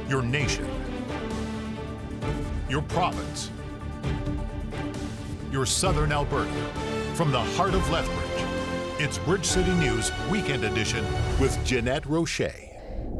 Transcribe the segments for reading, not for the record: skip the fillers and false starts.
your nation, your province, your southern Alberta. From the heart of Lethbridge, it's Bridge City News Weekend Edition with Jeanette Roche.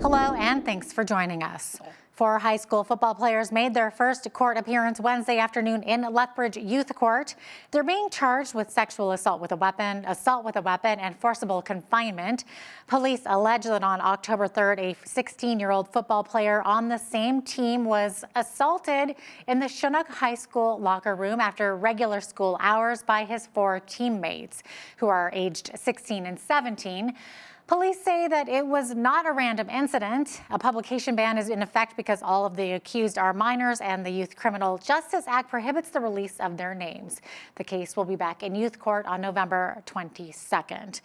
Hello, and thanks for joining us. 4 high school football players made their first court appearance Wednesday afternoon in Lethbridge Youth Court. They're being charged with sexual assault with a weapon, and forcible confinement. Police allege that on October 3rd, a 16-year-old football player on the same team was assaulted in the Chinook High School locker room after regular school hours by his 4 teammates, who are aged 16 and 17. Police say that it was not a random incident. A publication ban is in effect because all of the accused are minors, and the Youth Criminal Justice Act prohibits the release of their names. The case will be back in youth court on November 22nd.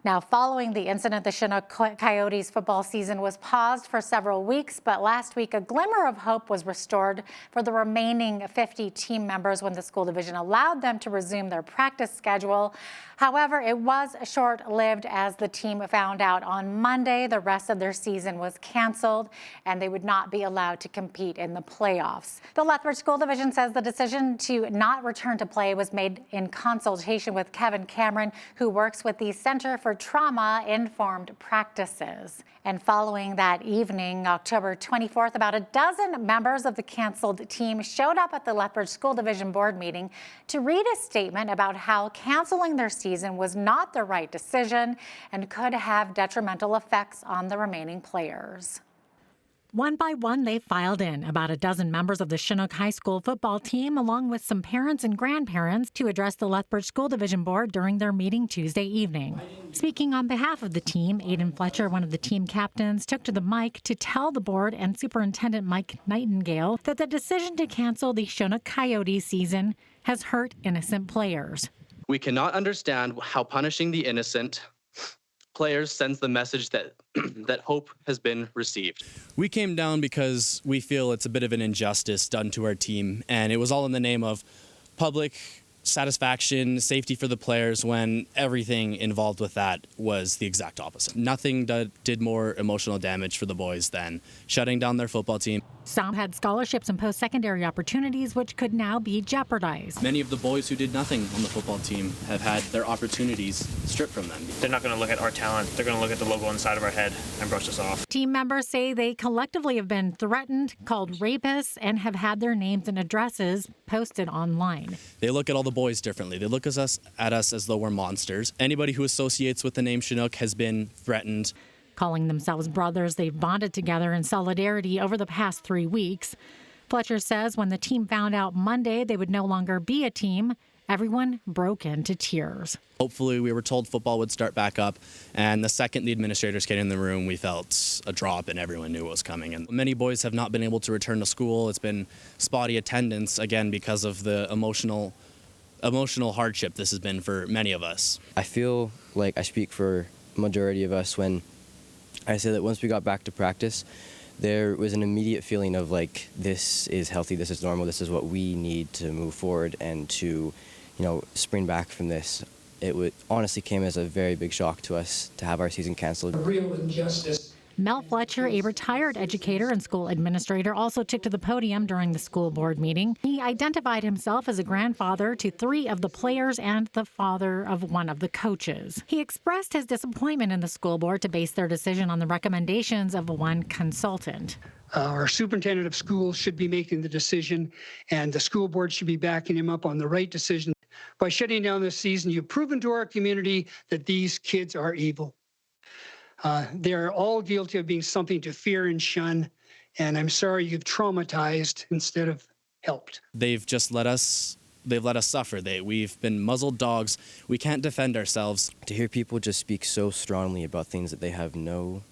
Now, following the incident, the Chinook Coyotes football season was paused for several weeks, but last week a glimmer of hope was restored for the remaining 50 team members when the school division allowed them to resume their practice schedule. However, it was short-lived as the team found out on Monday the rest of their season was canceled and they would not be allowed to compete in the playoffs. The Lethbridge School Division says the decision to not return to play was made in consultation with Kevin Cameron, who works with the Center for Trauma-Informed Practices. And following that evening, October 24th, about a dozen members of the canceled team showed up at the Lethbridge School Division Board meeting to read a statement about how canceling their season was not the right decision and could have detrimental effects on the remaining players. One by one, they filed in, about a dozen members of the Chinook High School football team, along with some parents and grandparents, to address the Lethbridge School Division Board during their meeting Tuesday evening. Speaking on behalf of the team, Aidan Fletcher, one of the team captains, took to the mic to tell the board and Superintendent Mike Nightingale that the decision to cancel the Chinook Coyotes season has hurt innocent players. We cannot understand how punishing the innocent players sends the message that that hope has been received. We came down because we feel it's a bit of an injustice done to our team, and it was all in the name of public satisfaction, safety for the players, when everything involved with that was the exact opposite. Nothing did more emotional damage for the boys than shutting down their football team. Some had scholarships and post-secondary opportunities, which could now be jeopardized. Many of the boys who did nothing on the football team have had their opportunities stripped from them. They're not going to look at our talent. They're going to look at the logo on the side of our head and brush us off. Team members say they collectively have been threatened, called rapists, and have had their names and addresses posted online. They look at all the boys differently. They look at us as though we're monsters. Anybody who associates with the name Chinook has been threatened. Calling themselves brothers, they've bonded together in solidarity over the past 3 weeks. Fletcher says when the team found out Monday they would no longer be a team, everyone broke into tears. Hopefully, we were told football would start back up, and the second the administrators came in the room, we felt a drop and everyone knew what was coming. And many boys have not been able to return to school. It's been spotty attendance, again, because of the emotional hardship this has been for many of us. I feel like I speak for a majority of us when I say that once we got back to practice, there was an immediate feeling of like, this is healthy, this is normal, this is what we need to move forward and to, spring back from this. It honestly came as a very big shock to us to have our season canceled. A real injustice. Mel Fletcher, a retired educator and school administrator, also took to the podium during the school board meeting. He identified himself as a grandfather to 3 of the players and the father of one of the coaches. He expressed his disappointment in the school board to base their decision on the recommendations of one consultant. Our superintendent of schools should be making the decision, and the school board should be backing him up on the right decision. By shutting down this season, you've proven to our community that these kids are evil. They're all guilty of being something to fear and shun, and I'm sorry you've traumatized instead of helped. They've let us suffer. We've been muzzled dogs. We can't defend ourselves. To hear people just speak so strongly about things that they have no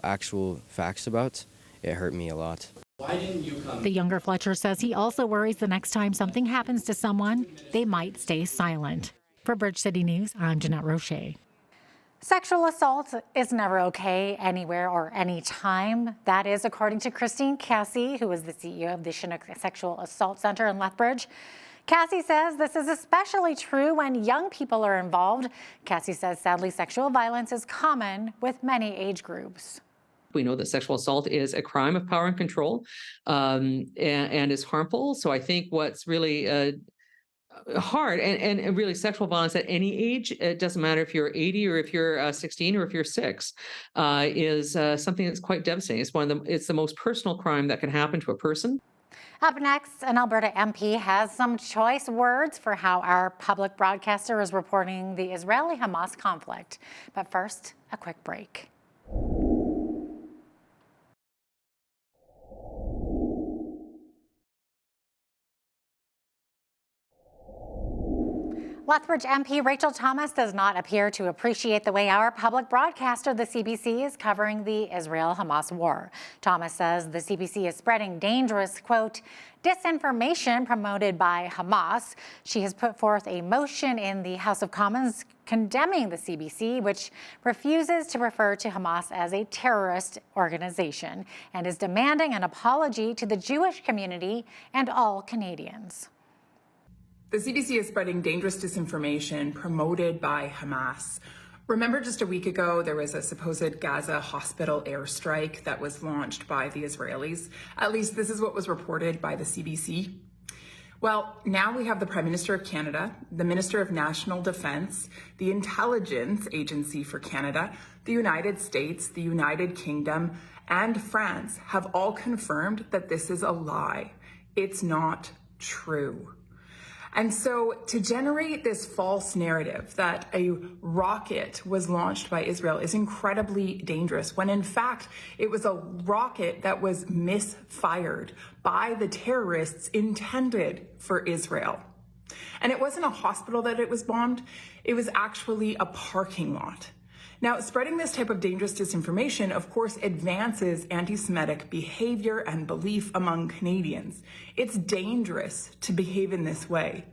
actual facts about, it hurt me a lot. Why didn't you come? The younger Fletcher says he also worries the next time something happens to someone, they might stay silent. For Bridge City News, I'm Jeanette Roche. Sexual assault is never okay anywhere or anytime. That is according to Christine Cassie, who is the CEO of the Chinook Sexual Assault Center in Lethbridge. Cassie says this is especially true when young people are involved. Cassie says sadly sexual violence is common with many age groups. We know that sexual assault is a crime of power and control, and is harmful. So I think what's really hard and really sexual violence at any age, it doesn't matter if you're 80 or if you're 16 or if you're 6, is something that's quite devastating. It's the most personal crime that can happen to a person. Up next, an Alberta MP has some choice words for how our public broadcaster is reporting the Israeli-Hamas conflict. But first, a quick break. Lethbridge MP Rachel Thomas does not appear to appreciate the way our public broadcaster, the CBC, is covering the Israel-Hamas war. Thomas says the CBC is spreading dangerous, quote, disinformation promoted by Hamas. She has put forth a motion in the House of Commons condemning the CBC, which refuses to refer to Hamas as a terrorist organization and is demanding an apology to the Jewish community and all Canadians. The CBC is spreading dangerous disinformation promoted by Hamas. Remember, just a week ago, there was a supposed Gaza hospital airstrike that was launched by the Israelis. At least this is what was reported by the CBC. Well, now we have the Prime Minister of Canada, the Minister of National Defence, the Intelligence Agency for Canada, the United States, the United Kingdom, and France have all confirmed that this is a lie. It's not true. And so to generate this false narrative that a rocket was launched by Israel is incredibly dangerous, when in fact it was a rocket that was misfired by the terrorists intended for Israel. And it wasn't a hospital that it was bombed, it was actually a parking lot. Now, spreading this type of dangerous disinformation, of course, advances anti-Semitic behavior and belief among Canadians. It's dangerous to behave in this way.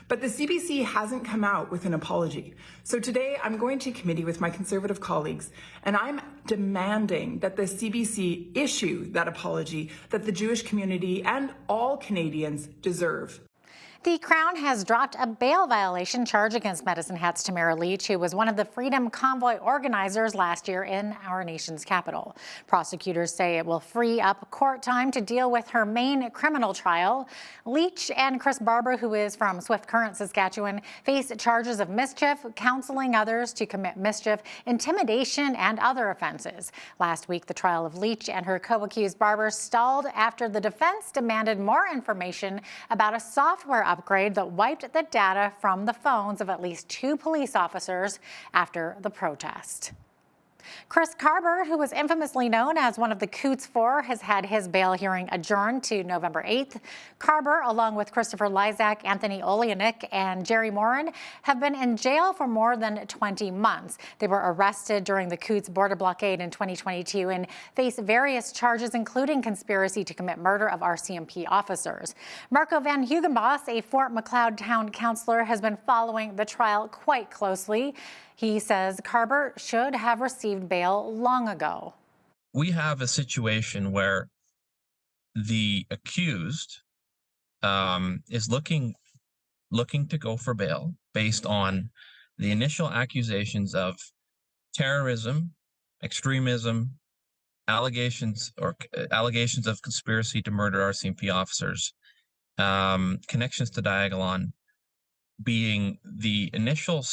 But the CBC hasn't come out with an apology. So today I'm going to committee with my Conservative colleagues, and I'm demanding that the CBC issue that apology that the Jewish community and all Canadians deserve. The Crown has dropped a bail violation charge against Medicine Hat's Tamara Leach, who was one of the Freedom Convoy organizers last year in our nation's capital. Prosecutors say it will free up court time to deal with her main criminal trial. Leach and Chris Barber, who is from Swift Current, Saskatchewan, face charges of mischief, counseling others to commit mischief, intimidation, and other offenses. Last week, the trial of Leach and her co-accused Barber stalled after the defense demanded more information about a software upgrade that wiped the data from the phones of at least 2 police officers after the protest. Chris Carber, who was infamously known as one of the Coots Four, has had his bail hearing adjourned to November 8th. Carber, along with Christopher Lysak, Anthony Oleanick, and Jerry Morin, have been in jail for more than 20 months. They were arrested during the Coots border blockade in 2022 and face various charges, including conspiracy to commit murder of RCMP officers. Marco Van Hugenbos, a Fort Macleod town councillor, has been following the trial quite closely. He says Carber should have received bail long ago. We have a situation where the accused is looking to go for bail based on the initial accusations of terrorism, extremism, allegations of conspiracy to murder RCMP officers, connections to Diagolon being the initial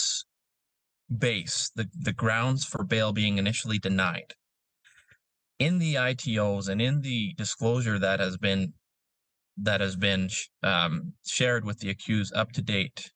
base, the grounds for bail being initially denied. In the ITOs and in the disclosure that has been shared with the accused up to date,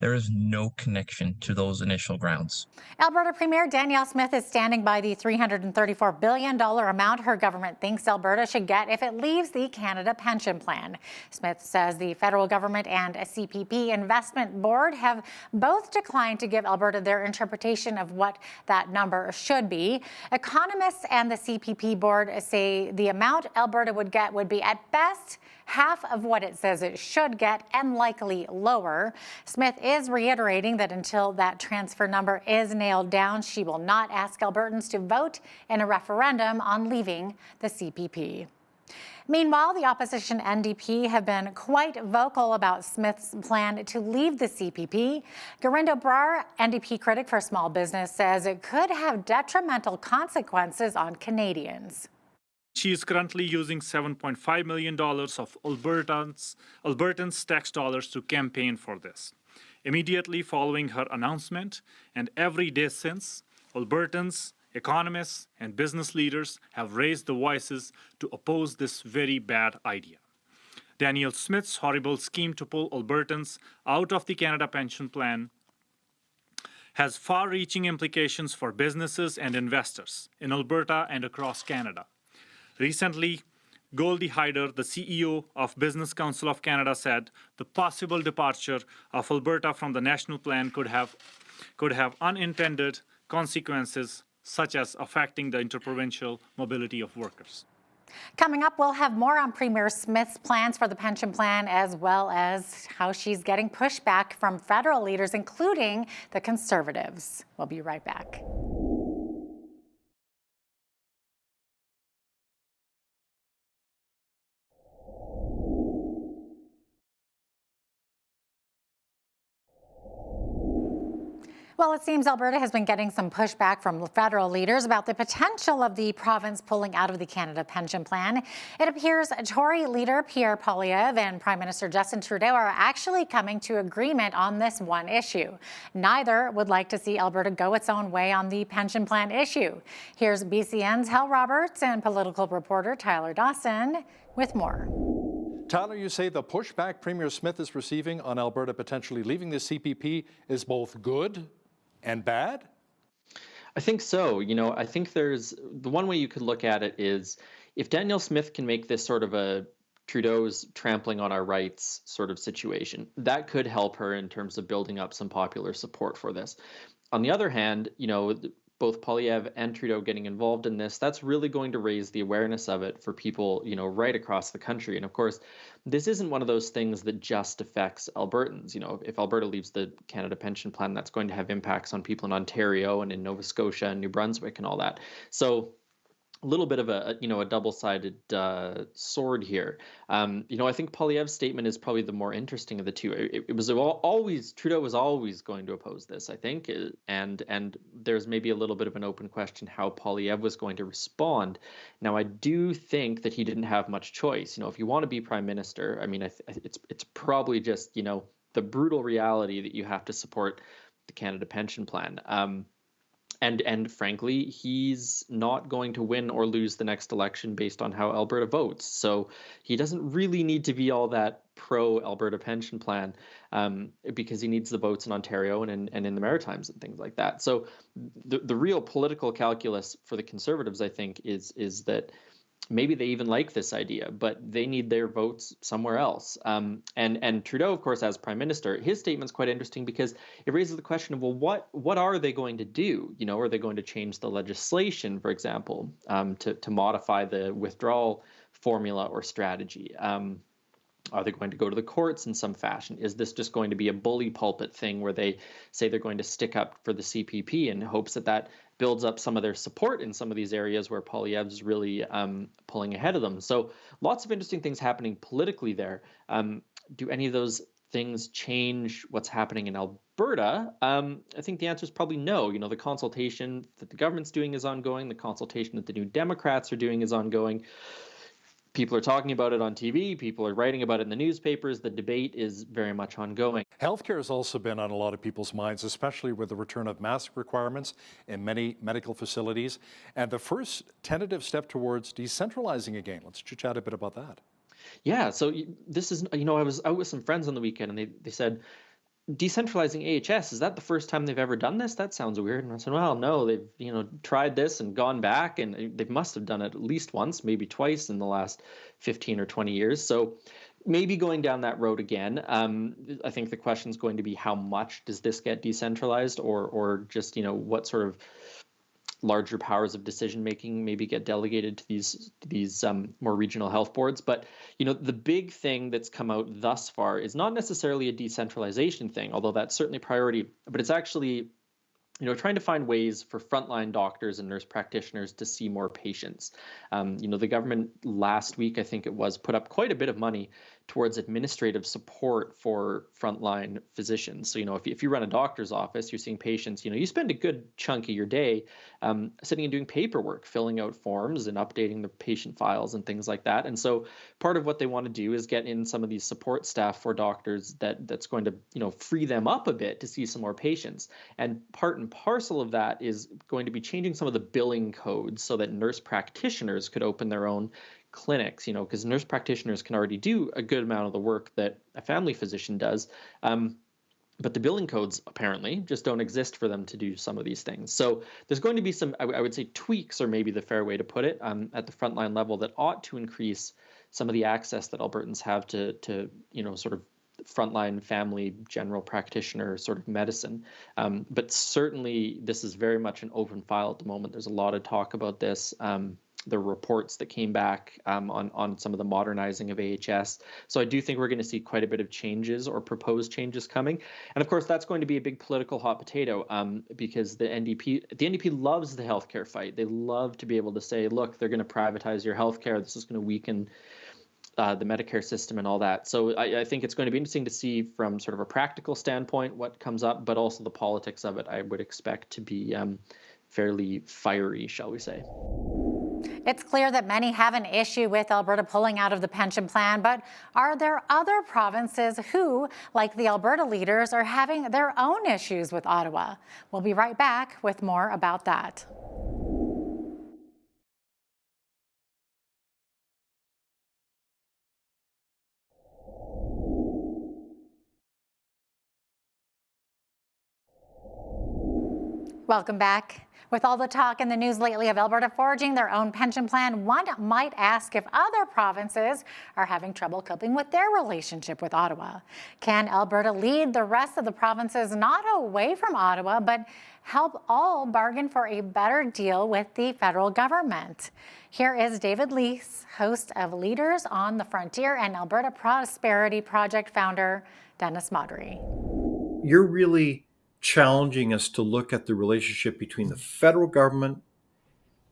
there is no connection to those initial grounds. Alberta Premier Danielle Smith is standing by the $334 billion amount her government thinks Alberta should get if it leaves the Canada Pension Plan. Smith says the federal government and a CPP investment board have both declined to give Alberta their interpretation of what that number should be. Economists and the CPP board say the amount Alberta would get would be at best half of what it says it should get and likely lower. Smith is reiterating that until that transfer number is nailed down, she will not ask Albertans to vote in a referendum on leaving the CPP. Meanwhile, the opposition NDP have been quite vocal about Smith's plan to leave the CPP. Gurindo Brar, NDP critic for small business, says it could have detrimental consequences on Canadians. She is currently using $7.5 million of Albertans' tax dollars to campaign for this. Immediately following her announcement and every day since, Albertans, economists, and business leaders have raised their voices to oppose this very bad idea. Danielle Smith's horrible scheme to pull Albertans out of the Canada Pension Plan has far-reaching implications for businesses and investors in Alberta and across Canada. Recently, Goldie Hyder, the CEO of Business Council of Canada, said the possible departure of Alberta from the national plan could have unintended consequences, such as affecting the interprovincial mobility of workers. Coming up, we'll have more on Premier Smith's plans for the pension plan, as well as how she's getting pushback from federal leaders, including the Conservatives. We'll be right back. Well, it seems Alberta has been getting some pushback from federal leaders about the potential of the province pulling out of the Canada Pension Plan. It appears Tory leader Pierre Poilievre and Prime Minister Justin Trudeau are actually coming to agreement on this one issue. Neither would like to see Alberta go its own way on the pension plan issue. Here's BCN's Hal Roberts and political reporter Tyler Dawson with more. Tyler, you say the pushback Premier Smith is receiving on Alberta potentially leaving the CPP is both good and bad? I think so. You know, I think there's the one way you could look at it is if Danielle Smith can make this sort of a Trudeau's trampling on our rights sort of situation, that could help her in terms of building up some popular support for this. On the other hand, you know, both Poilievre and Trudeau getting involved in this, that's really going to raise the awareness of it for people, you know, right across the country. And of course, this isn't one of those things that just affects Albertans. You know, if Alberta leaves the Canada Pension Plan, that's going to have impacts on people in Ontario and in Nova Scotia and New Brunswick and all that. So a little bit of a double-sided sword here. You know, I think Poilievre's statement is probably the more interesting of the two. It was always, Trudeau was always going to oppose this, I think, and there's maybe a little bit of an open question how Poilievre was going to respond. Now, I do think that he didn't have much choice. You know, if you want to be prime minister, I mean, it's probably just, you know, the brutal reality that you have to support the Canada Pension Plan. And frankly, he's not going to win or lose the next election based on how Alberta votes. So he doesn't really need to be all that pro-Alberta pension plan because he needs the votes in Ontario and in the Maritimes and things like that. So the real political calculus for the Conservatives, I think, is that maybe they even like this idea, but they need their votes somewhere else. And Trudeau, of course, as prime minister, his statement's quite interesting because it raises the question of, well, what are they going to do? You know, are they going to change the legislation, for example, to modify the withdrawal formula or strategy? Are they going to go to the courts in some fashion? Is this just going to be a bully pulpit thing where they say they're going to stick up for the CPP in hopes that builds up some of their support in some of these areas where Poilievre's really pulling ahead of them? So lots of interesting things happening politically there. Do any of those things change what's happening in Alberta? I think the answer is probably no. You know, the consultation that the government's doing is ongoing. The consultation that the New Democrats are doing is ongoing. People are talking about it on TV. People are writing about it in the newspapers. The debate is very much ongoing. Healthcare has also been on a lot of people's minds, especially with the return of mask requirements in many medical facilities and the first tentative step towards decentralizing again. Let's chat a bit about that. Yeah, so this is, you know, I was out with some friends on the weekend and they said, decentralizing AHS, is that the first time they've ever done this? That sounds weird. And I said, well, no, they've, you know, tried this and gone back, and they must have done it at least once, maybe twice in the last 15 or 20 years. So maybe going down that road again. I think the question is going to be how much does this get decentralized, or just, you know, what sort of larger powers of decision making maybe get delegated to these more regional health boards. But, you know, the big thing that's come out thus far is not necessarily a decentralization thing, although that's certainly a priority, but it's actually trying to find ways for frontline doctors and nurse practitioners to see more patients. The government last week, I think it was, put up quite a bit of money towards administrative support for frontline physicians. So, if you run a doctor's office, you're seeing patients, you spend a good chunk of your day sitting and doing paperwork, filling out forms and updating the patient files and things like that. And so part of what they want to do is get in some of these support staff for doctors that's going to, free them up a bit to see some more patients. And part and parcel of that is going to be changing some of the billing codes so that nurse practitioners could open their own clinics, because nurse practitioners can already do a good amount of the work that a family physician does. But the billing codes apparently just don't exist for them to do some of these things. So there's going to be some, I would say, tweaks, or maybe the fair way to put it, at the frontline level that ought to increase some of the access that Albertans have to sort of frontline family general practitioner sort of medicine. But certainly this is very much an open file at the moment. There's a lot of talk about this. The reports that came back on some of the modernizing of AHS. So I do think we're going to see quite a bit of changes or proposed changes coming. And of course, that's going to be a big political hot potato because the NDP loves the healthcare fight. They love to be able to say, look, they're going to privatize your healthcare. This is going to weaken the Medicare system and all that. So I think it's going to be interesting to see from sort of a practical standpoint what comes up, but also the politics of it I would expect to be fairly fiery, shall we say. It's clear that many have an issue with Alberta pulling out of the pension plan, but are there other provinces who, like the Alberta leaders, are having their own issues with Ottawa? We'll be right back with more about that. Welcome back. With all the talk in the news lately of Alberta forging their own pension plan, one might ask if other provinces are having trouble coping with their relationship with Ottawa. Can Alberta lead the rest of the provinces not away from Ottawa, but help all bargain for a better deal with the federal government? Here is David Lease, host of Leaders on the Frontier, and Alberta Prosperity Project founder Dennis Modry. You're really challenging us to look at the relationship between the federal government,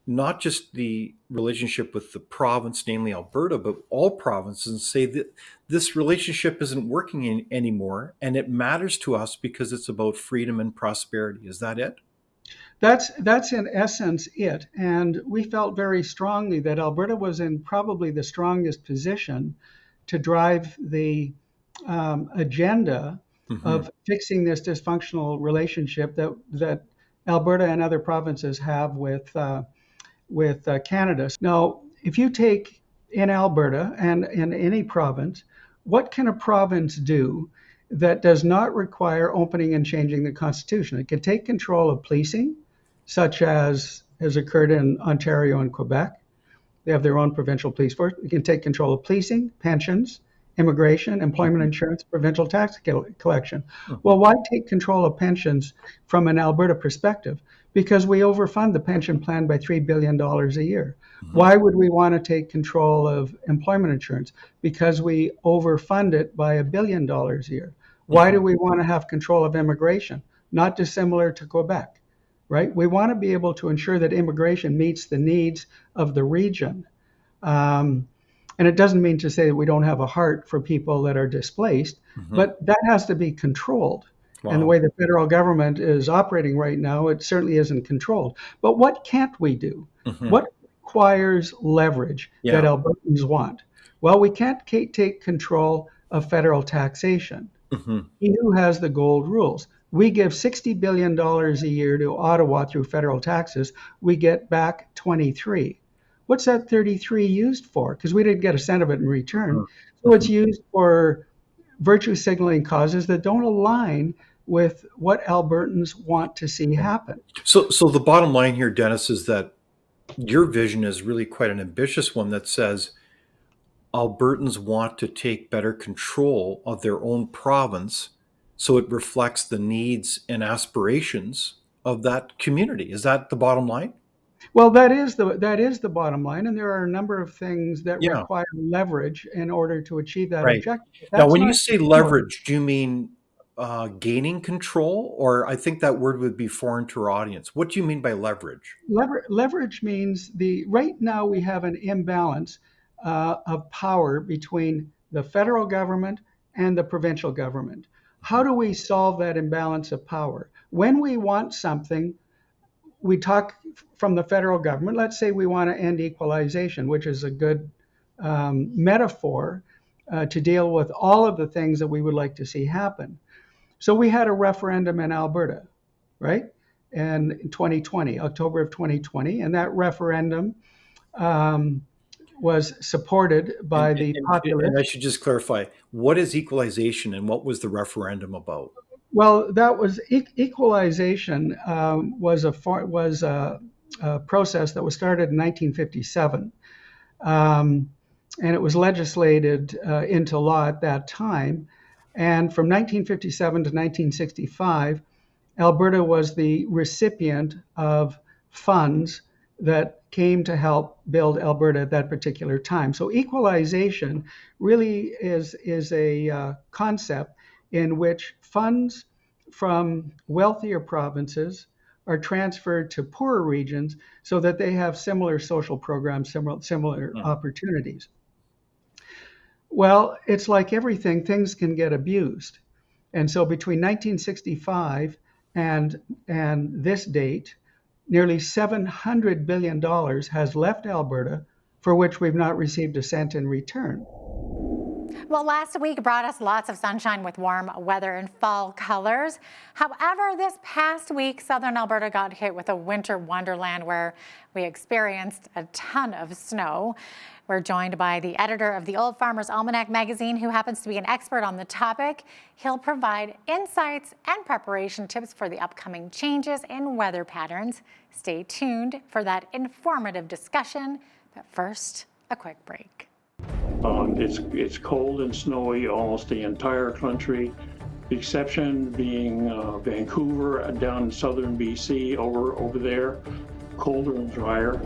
not just the relationship with the province, namely Alberta, but all provinces, and say that this relationship isn't working anymore, and it matters to us because it's about freedom and prosperity. Is that it? That's in essence it. And we felt very strongly that Alberta was in probably the strongest position to drive the agenda of fixing this dysfunctional relationship that Alberta and other provinces have with Canada. Now, if you take in Alberta and in any province, what can a province do that does not require opening and changing the Constitution? It can take control of policing, such as has occurred in Ontario and Quebec. They have their own provincial police force. It can take control of policing, pensions, immigration, employment insurance, provincial tax collection. Well, why take control of pensions from an Alberta perspective? Because we overfund the pension plan by $3 billion a year. Why would we want to take control of employment insurance? Because we overfund it by $1 billion a year. Why do we want to have control of immigration? Not dissimilar to Quebec, right? We want to be able to ensure that immigration meets the needs of the region. And it doesn't mean to say that we don't have a heart for people that are displaced, but that has to be controlled. Wow. And the way the federal government is operating right now, it certainly isn't controlled. But what can't we do? What requires leverage that Albertans want? Well, we can't take control of federal taxation. He who has the gold rules. We give $60 billion a year to Ottawa through federal taxes. We get back 23. What's that 33 used for? Because we didn't get a cent of it in return. So it's used for virtue signaling causes that don't align with what Albertans want to see happen. So the bottom line here, Dennis, is that your vision is really quite an ambitious one that says Albertans want to take better control of their own province so it reflects the needs and aspirations of that community. Is that the bottom line? Well, that is the bottom line, and there are a number of things that require leverage in order to achieve that objective. Now, when you say leverage, do you mean gaining control, or I think that word would be foreign to our audience. What do you mean by leverage? Leverage means right now we have an imbalance of power between the federal government and the provincial government. How do we solve that imbalance of power? When we want something, we talk from the federal government. Let's say we want to end equalization, which is a good metaphor to deal with all of the things that we would like to see happen. So we had a referendum in Alberta, right? And in 2020, October of 2020, and that referendum was supported by the populace. And I should just clarify, what is equalization and what was the referendum about? Well, that was equalization was a process that was started in 1957, and it was legislated into law at that time. And from 1957 to 1965, Alberta was the recipient of funds that came to help build Alberta at that particular time. So equalization really is a concept in which funds from wealthier provinces are transferred to poorer regions so that they have similar social programs, similar opportunities. Well, it's like everything, things can get abused. And so between 1965 and this date, nearly $700 billion has left Alberta, for which we've not received a cent in return. Well, last week brought us lots of sunshine with warm weather and fall colors. However, this past week, southern Alberta got hit with a winter wonderland where we experienced a ton of snow. We're joined by the editor of the Old Farmer's Almanac magazine, who happens to be an expert on the topic. He'll provide insights and preparation tips for the upcoming changes in weather patterns. Stay tuned for that informative discussion. But first, a quick break. It's cold and snowy almost the entire country, the exception being Vancouver, down in southern BC, over there, colder and drier.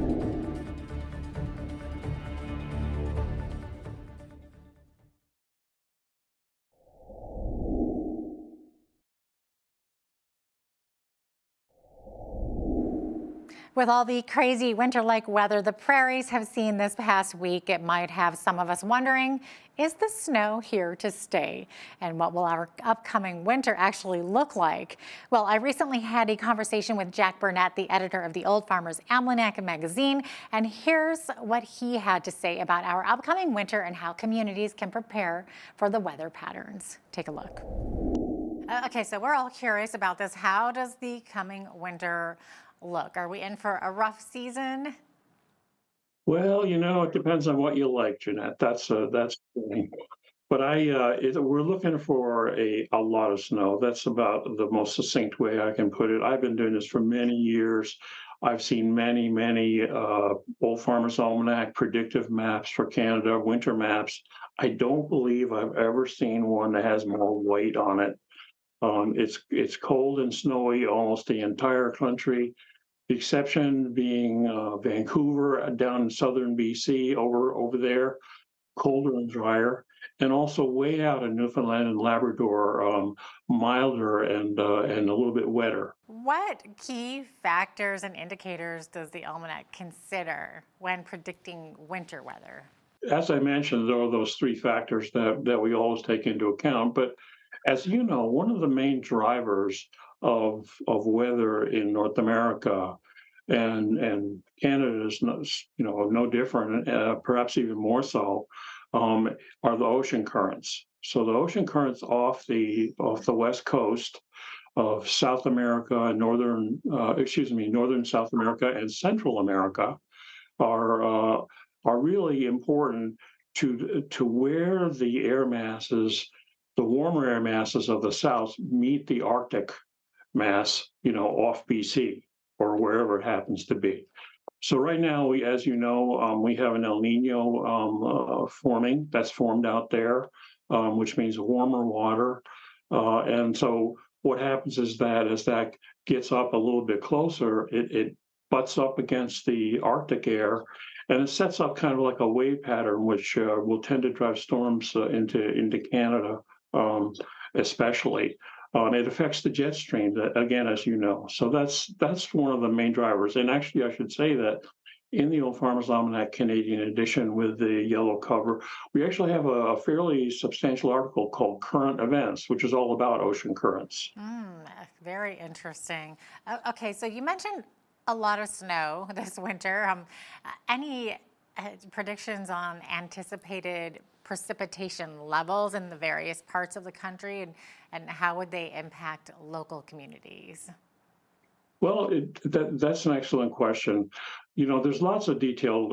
With all the crazy winter-like weather the prairies have seen this past week, it might have some of us wondering, is the snow here to stay? And what will our upcoming winter actually look like? Well, I recently had a conversation with Jack Burnett, the editor of the Old Farmer's Almanac magazine, and here's what he had to say about our upcoming winter and how communities can prepare for the weather patterns. Take a look. Okay, so we're all curious about this. How does the coming winter look? Are we in for a rough season? Well, it depends on what you like, Jeanette. That's but we're looking for a lot of snow. That's about the most succinct way I can put it. I've been doing this for many years. I've seen many Old Farmer's Almanac predictive maps for Canada, winter maps. I don't believe I've ever seen one that has more weight on it. It's cold and snowy almost the entire country. The exception being Vancouver, down in southern BC, over there, colder and drier, and also way out in Newfoundland and Labrador, milder and a little bit wetter. What key factors and indicators does the Almanac consider when predicting winter weather? As I mentioned, there are those three factors that we always take into account. But as you know, one of the main drivers of weather in North America and Canada is no different, perhaps even more so, are the ocean currents. So the ocean currents off the west coast of South America and northern South America and Central America are really important to where the air masses, the warmer air masses of the south meet the Arctic mass, off BC or wherever it happens to be. So right now, as you know, we have an El Nino forming that's formed out there, which means warmer water. And so what happens is that as that gets up a little bit closer, it butts up against the Arctic air, and it sets up kind of like a wave pattern, which will tend to drive storms into Canada, especially. It affects the jet stream, again, as you know. So that's one of the main drivers. And actually, I should say that in the Old Farmer's Almanac Canadian edition with the yellow cover, we actually have a fairly substantial article called Current Events, which is all about ocean currents. Very interesting. Okay, so you mentioned a lot of snow this winter. Any predictions on anticipated precipitation levels in the various parts of the country, and how would they impact local communities? Well, that's an excellent question. You know, there's lots of detailed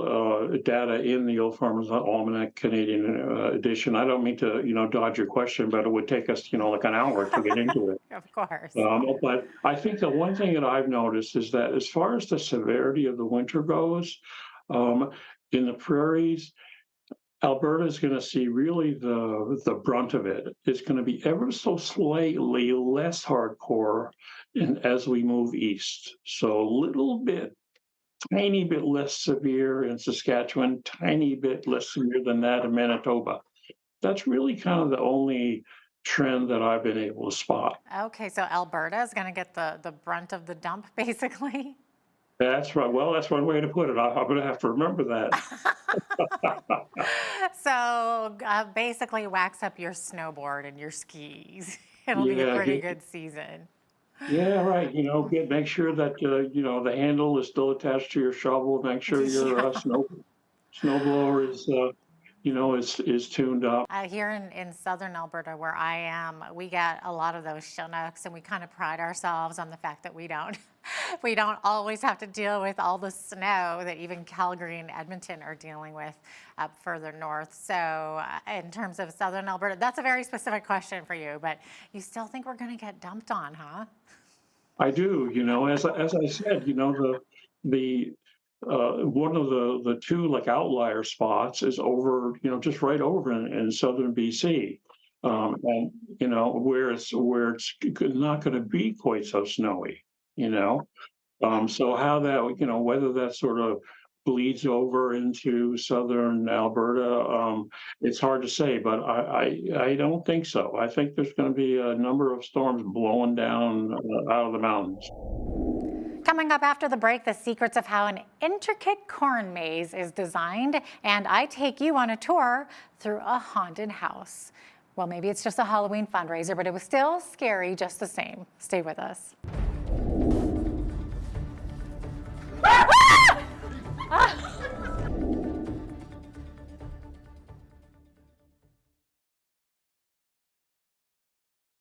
data in the Old Farmer's Almanac Canadian edition. I don't mean to, dodge your question, but it would take us, like an hour to get into it. Of course. But I think the one thing that I've noticed is that as far as the severity of the winter goes, in the prairies, Alberta is going to see really the brunt of it. It's going to be ever so slightly less hardcore as we move east. So a little bit, tiny bit less severe in Saskatchewan, tiny bit less severe than that in Manitoba. That's really kind of the only trend that I've been able to spot. Okay, so Alberta is going to get the brunt of the dump, basically? That's right. Well, that's one way to put it. I'm going to have to remember that. So basically wax up your snowboard and your skis. It'll be a pretty good season. Yeah, right. Make sure that, the handle is still attached to your shovel. Make sure your snowblower is tuned up. Here in southern Alberta, where I am, we get a lot of those Chinooks, and we kind of pride ourselves on the fact that we don't always have to deal with all the snow that even Calgary and Edmonton are dealing with up further north. So in terms of southern Alberta, that's a very specific question for you, but you still think we're going to get dumped on, huh? I do. As I said, the one of the two like outlier spots is over, just right over in southern BC, and where it's not going to be quite so snowy. So how that whether that sort of bleeds over into southern Alberta, it's hard to say, but I don't think so. I think there's going to be a number of storms blowing down out of the mountains. Coming up after the break, the secrets of how an intricate corn maze is designed, and I take you on a tour through a haunted house. Well, maybe it's just a Halloween fundraiser, but it was still scary just the same. Stay with us.